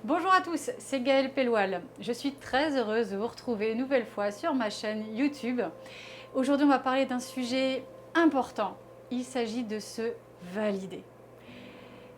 Bonjour à tous, c'est Gaëlle Pelloual. Je suis très heureuse de vous retrouver une nouvelle fois sur ma chaîne YouTube. Aujourd'hui, on va parler d'un sujet important. Il s'agit de se valider.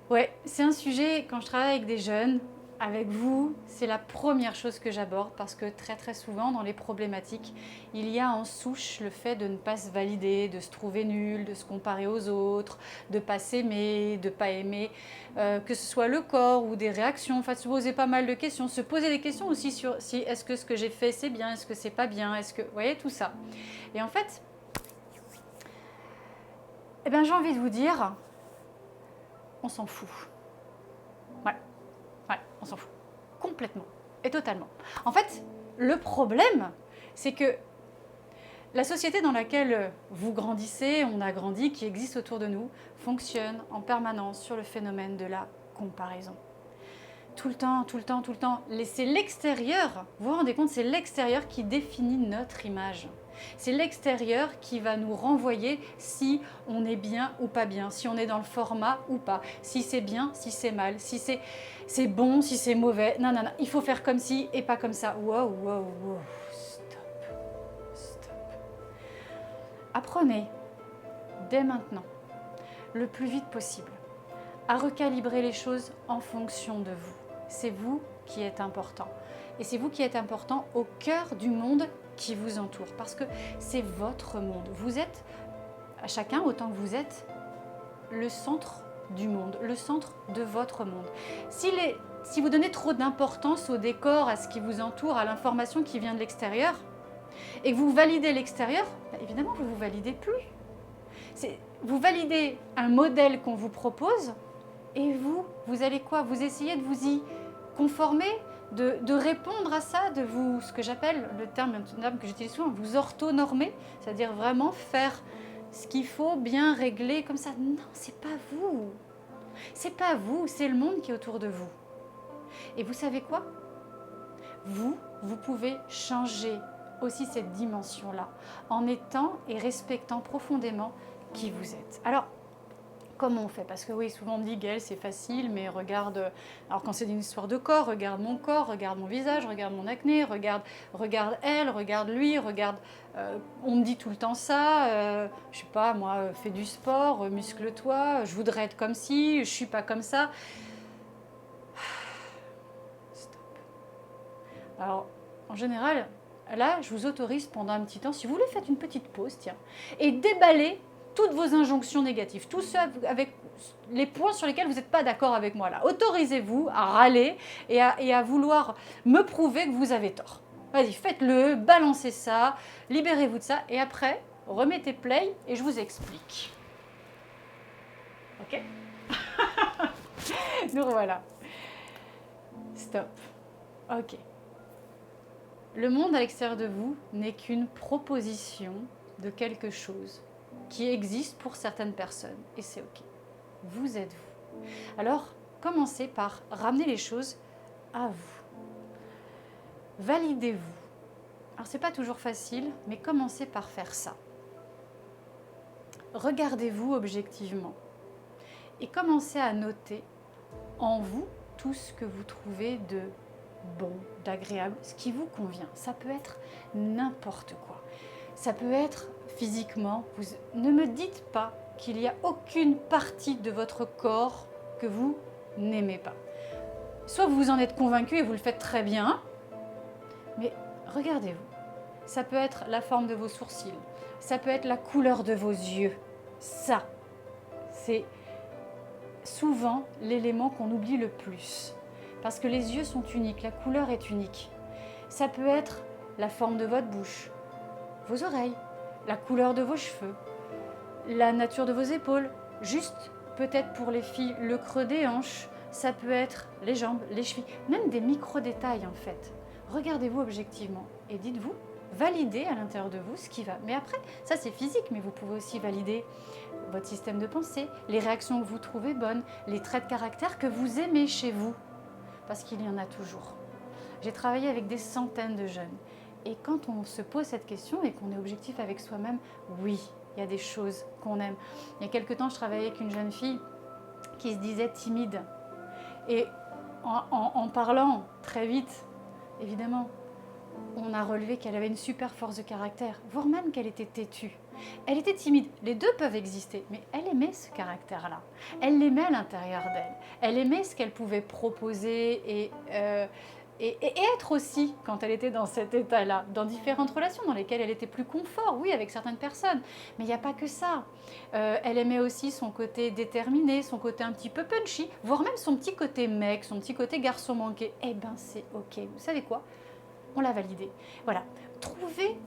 Ouais, c'est un sujet, quand je travaille avec des jeunes, avec vous, c'est la première chose que j'aborde parce que très souvent dans les problématiques, il y a en souche le fait de ne pas se valider, de se trouver nul, de se comparer aux autres, de ne pas s'aimer, de ne pas aimer, que ce soit le corps ou des réactions, enfin se poser pas mal de questions, se poser des questions aussi sur si est-ce que ce que j'ai fait c'est bien, est-ce que c'est pas bien, est-ce que, vous voyez tout ça. Et en fait, j'ai envie de vous dire, on s'en fout. Ouais, on s'en fout. Complètement et totalement. En fait, le problème, c'est que la société dans laquelle vous grandissez, on a grandi, qui existe autour de nous, fonctionne en permanence sur le phénomène de la comparaison. Tout le temps. C'est l'extérieur, vous vous rendez compte, c'est l'extérieur qui définit notre image. C'est l'extérieur qui va nous renvoyer si on est bien ou pas bien, si on est dans le format ou pas, si c'est bien, si c'est mal, si c'est bon, si c'est mauvais. Non, il faut faire comme ci et pas comme ça. Wow, stop. Apprenez, dès maintenant, le plus vite possible, à recalibrer les choses en fonction de vous. C'est vous qui êtes important. Et c'est vous qui êtes important au cœur du monde qui vous entoure. Parce que c'est votre monde. Vous êtes, à chacun autant que vous êtes, le centre du monde, le centre de votre monde. Si vous donnez trop d'importance au décor, à ce qui vous entoure, à l'information qui vient de l'extérieur, et que vous validez l'extérieur, évidemment vous ne vous validez plus. Vous validez un modèle qu'on vous propose, et vous allez quoi? Vous essayez de vous y conformer, de répondre à ça, de vous, ce que j'appelle, le terme que j'utilise souvent, vous orthonormer, c'est-à-dire vraiment faire ce qu'il faut, bien régler comme ça. Non, c'est pas vous. C'est pas vous, c'est le monde qui est autour de vous. Et vous savez quoi? Vous pouvez changer aussi cette dimension-là en étant et respectant profondément qui vous êtes. Alors, comment on fait? Parce que oui, souvent on me dit Gaëlle, c'est facile, mais regarde, alors quand c'est une histoire de corps, regarde mon corps, regarde mon visage, regarde mon acné, regarde elle, regarde lui, regarde. On me dit tout le temps ça, je sais pas, moi, fais du sport, muscle-toi, je voudrais être comme ci, je suis pas comme ça. Stop. Alors, en général, là, je vous autorise pendant un petit temps, si vous voulez, faites une petite pause, tiens, et déballez toutes vos injonctions négatives, tout ça avec les points sur lesquels vous n'êtes pas d'accord avec moi là. Autorisez-vous à râler et à vouloir me prouver que vous avez tort. Vas-y, faites-le, balancez ça, libérez-vous de ça et après, remettez play et je vous explique. Ok? Nous voilà. Stop. Ok. Le monde à l'extérieur de vous n'est qu'une proposition de quelque chose qui existe pour certaines personnes et c'est ok. Vous êtes vous. Alors, commencez par ramener les choses à vous. Validez-vous. Alors, c'est pas toujours facile, mais commencez par faire ça. Regardez-vous objectivement et commencez à noter en vous tout ce que vous trouvez de bon, d'agréable, ce qui vous convient. Ça peut être n'importe quoi. Ça peut être physiquement. Ne me dites pas qu'il n'y a aucune partie de votre corps que vous n'aimez pas. Soit vous en êtes convaincu et vous le faites très bien, mais regardez-vous. Ça peut être la forme de vos sourcils, ça peut être la couleur de vos yeux. Ça, c'est souvent l'élément qu'on oublie le plus. Parce que les yeux sont uniques, la couleur est unique. Ça peut être la forme de votre bouche, vos oreilles, la couleur de vos cheveux, la nature de vos épaules, juste peut-être pour les filles le creux des hanches, ça peut être les jambes, les chevilles, même des micro-détails en fait. Regardez-vous objectivement et dites-vous, validez à l'intérieur de vous ce qui va. Mais après, ça c'est physique, mais vous pouvez aussi valider votre système de pensée, les réactions que vous trouvez bonnes, les traits de caractère que vous aimez chez vous, parce qu'il y en a toujours. J'ai travaillé avec des centaines de jeunes et quand on se pose cette question et qu'on est objectif avec soi-même, oui, il y a des choses qu'on aime. Il y a quelque temps, je travaillais avec une jeune fille qui se disait timide. Et en parlant très vite, évidemment, on a relevé qu'elle avait une super force de caractère, voire même qu'elle était têtue. Elle était timide, les deux peuvent exister, mais elle aimait ce caractère-là. Elle l'aimait à l'intérieur d'elle. Elle aimait ce qu'elle pouvait proposer et être aussi quand elle était dans cet état-là, dans différentes relations dans lesquelles elle était plus confort, oui, avec certaines personnes. Mais il n'y a pas que ça. Elle aimait aussi son côté déterminé, son côté un petit peu punchy, voire même son petit côté mec, son petit côté garçon manqué. Eh ben c'est ok. Vous savez quoi? On l'a validé. Voilà. Trouvez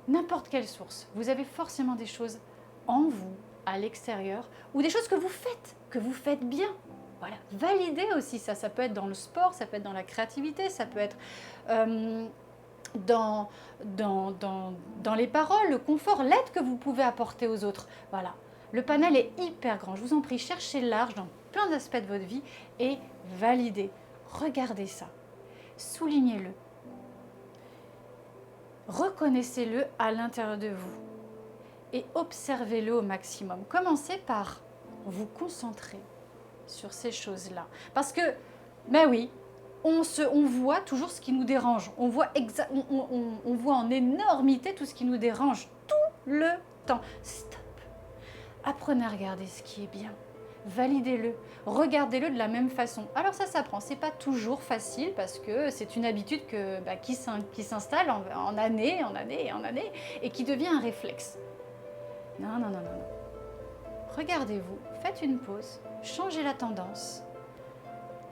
n'importe quelle source. Vous avez forcément des choses en vous, à l'extérieur, ou des choses que vous faites bien. Voilà. Validez aussi ça. Ça peut être dans le sport, ça peut être dans la créativité, ça peut être dans les paroles, le confort, l'aide que vous pouvez apporter aux autres. Voilà. Le panel est hyper grand. Je vous en prie, cherchez large dans plein d'aspects de votre vie et validez. Regardez ça. Soulignez-le. Reconnaissez-le à l'intérieur de vous et observez-le au maximum. Commencez par vous concentrer sur ces choses-là. Parce que, ben oui, on voit toujours ce qui nous dérange. On voit en énormité tout ce qui nous dérange tout le temps. Stop. Apprenez à regarder ce qui est bien. Validez-le, regardez-le de la même façon. Alors ça s'apprend, c'est pas toujours facile parce que c'est une habitude qui s'installe en année et qui devient un réflexe. Non. Regardez-vous, faites une pause, changez la tendance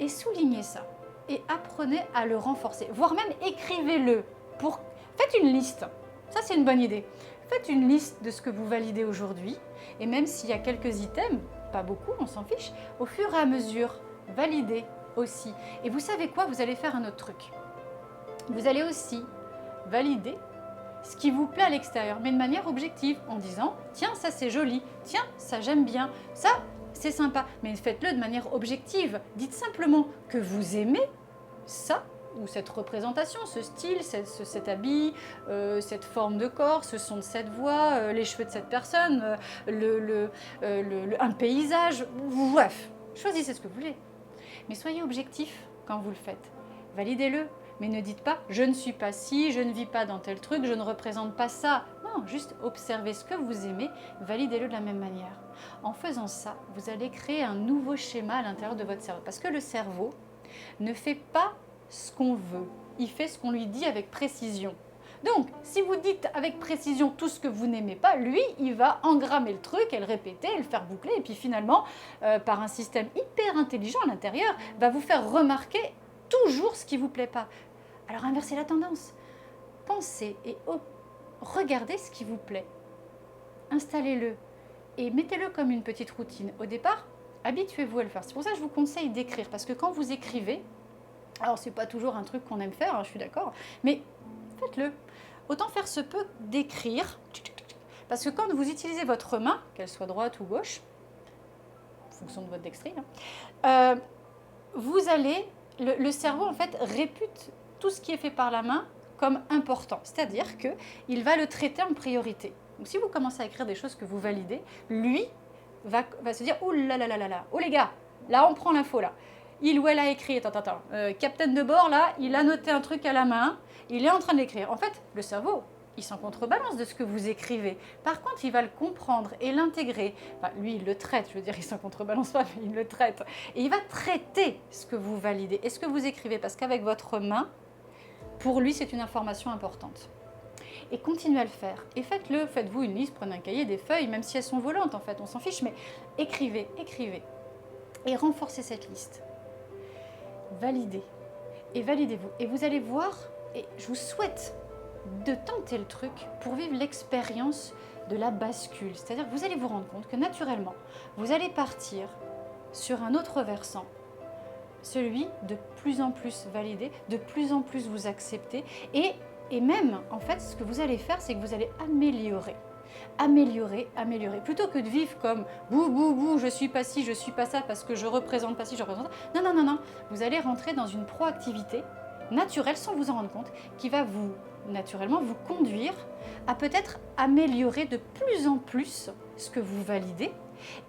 et soulignez ça. Et apprenez à le renforcer, voire même écrivez-le. Faites une liste, ça c'est une bonne idée. Faites une liste de ce que vous validez aujourd'hui et même s'il y a quelques items, pas beaucoup, on s'en fiche, au fur et à mesure, validez aussi. Et vous savez quoi? Vous allez faire un autre truc. Vous allez aussi valider ce qui vous plaît à l'extérieur, mais de manière objective, en disant « Tiens, ça c'est joli, tiens, ça j'aime bien, ça c'est sympa ». Mais faites-le de manière objective. Dites simplement que vous aimez ça, ou cette représentation, ce style, cet habit, cette forme de corps, ce son de cette voix, les cheveux de cette personne, un paysage, bref, choisissez ce que vous voulez. Mais soyez objectif quand vous le faites. Validez-le, mais ne dites pas « je ne suis pas ci, je ne vis pas dans tel truc, je ne représente pas ça ». Non, juste observez ce que vous aimez, validez-le de la même manière. En faisant ça, vous allez créer un nouveau schéma à l'intérieur de votre cerveau. Parce que le cerveau ne fait pas ce qu'on veut, il fait ce qu'on lui dit avec précision. Donc, si vous dites avec précision tout ce que vous n'aimez pas, lui, il va engrammer le truc et le répéter, et le faire boucler, et puis finalement, par un système hyper intelligent à l'intérieur, va vous faire remarquer toujours ce qui ne vous plaît pas. Alors, inversez la tendance. Pensez et regardez ce qui vous plaît. Installez-le et mettez-le comme une petite routine. Au départ, habituez-vous à le faire. C'est pour ça que je vous conseille d'écrire, parce que quand vous écrivez, alors, c'est pas toujours un truc qu'on aime faire, hein, je suis d'accord, mais faites-le. Autant faire se peut d'écrire, parce que quand vous utilisez votre main, qu'elle soit droite ou gauche, en fonction de votre dextrie, vous allez, le cerveau en fait répute tout ce qui est fait par la main comme important, c'est-à-dire qu'il va le traiter en priorité. Donc, si vous commencez à écrire des choses que vous validez, lui va se dire « Ouh là là là là là, oh les gars, là on prend l'info là ». Il ou elle a écrit, capitaine de bord, là, il a noté un truc à la main, il est en train de l'écrire. En fait, le cerveau, il s'en contrebalance de ce que vous écrivez. Par contre, il va le comprendre et l'intégrer. Enfin, lui, il le traite, je veux dire, il s'en contrebalance pas, mais il le traite. Et il va traiter ce que vous validez et ce que vous écrivez, parce qu'avec votre main, pour lui, c'est une information importante. Et continuez à le faire. Et faites-le, faites-vous une liste, prenez un cahier, des feuilles, même si elles sont volantes, en fait, on s'en fiche, mais écrivez. Et renforcez cette liste. Validez et validez-vous. Et vous allez voir, et je vous souhaite de tenter le truc pour vivre l'expérience de la bascule. C'est-à-dire que vous allez vous rendre compte que naturellement, vous allez partir sur un autre versant, celui de plus en plus validé, de plus en plus vous accepter. Et même, en fait, ce que vous allez faire, c'est que vous allez améliorer. Plutôt que de vivre comme bouh, je suis pas ci, je suis pas ça parce que je représente pas ci, je représente ça. Non. Vous allez rentrer dans une proactivité naturelle sans vous en rendre compte qui va naturellement vous conduire à peut-être améliorer de plus en plus ce que vous validez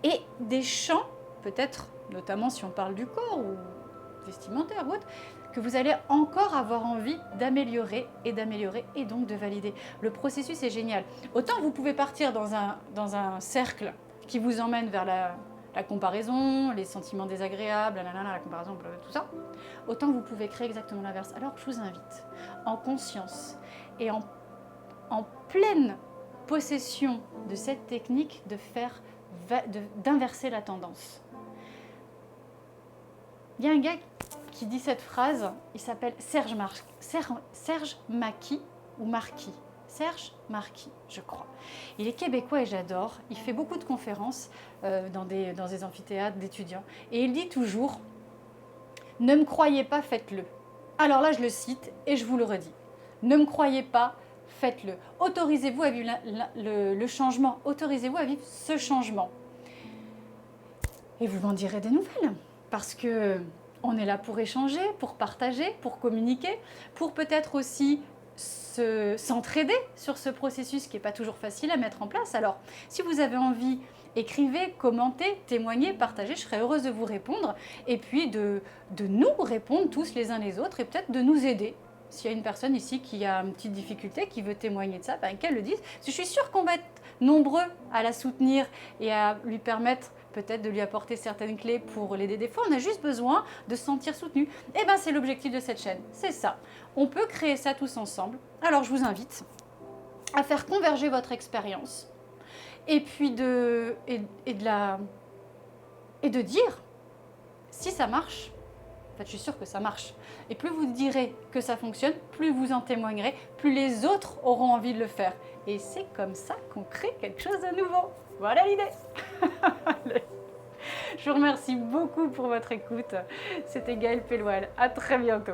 et des champs, peut-être notamment si on parle du corps ou vestimentaire ou autre, que vous allez encore avoir envie d'améliorer et donc de valider. Le processus est génial. Autant vous pouvez partir dans un cercle qui vous emmène vers la comparaison, les sentiments désagréables, la comparaison, tout ça, autant vous pouvez créer exactement l'inverse. Alors je vous invite, en conscience et en pleine possession de cette technique, d'inverser la tendance. Il y a un gars qui dit cette phrase, il s'appelle Serge Marquis ou Marquis. Serge Marquis, je crois. Il est québécois et j'adore. Il fait beaucoup de conférences dans des amphithéâtres d'étudiants. Et il dit toujours « Ne me croyez pas, faites-le ». Alors là, je le cite et je vous le redis. Ne me croyez pas, faites-le. Autorisez-vous à vivre le changement. Autorisez-vous à vivre ce changement. Et vous m'en direz des nouvelles. Parce que on est là pour échanger, pour partager, pour communiquer, pour peut-être aussi s'entraider sur ce processus qui n'est pas toujours facile à mettre en place. Alors, si vous avez envie, écrivez, commentez, témoignez, partagez, je serai heureuse de vous répondre et puis de nous répondre tous les uns les autres et peut-être de nous aider. S'il y a une personne ici qui a une petite difficulté, qui veut témoigner de ça, qu'elle le dise. Je suis sûre qu'on va être nombreux à la soutenir et à lui permettre peut-être de lui apporter certaines clés pour l'aider. Des fois, on a juste besoin de se sentir soutenu. Et bien, c'est l'objectif de cette chaîne, c'est ça. On peut créer ça tous ensemble. Alors, je vous invite à faire converger votre expérience et puis de dire si ça marche. En fait, je suis sûre que ça marche. Et plus vous direz que ça fonctionne, plus vous en témoignerez, plus les autres auront envie de le faire. Et c'est comme ça qu'on crée quelque chose de nouveau. Voilà l'idée. Je vous remercie beaucoup pour votre écoute. C'était Gaëlle Pelloual. À très bientôt.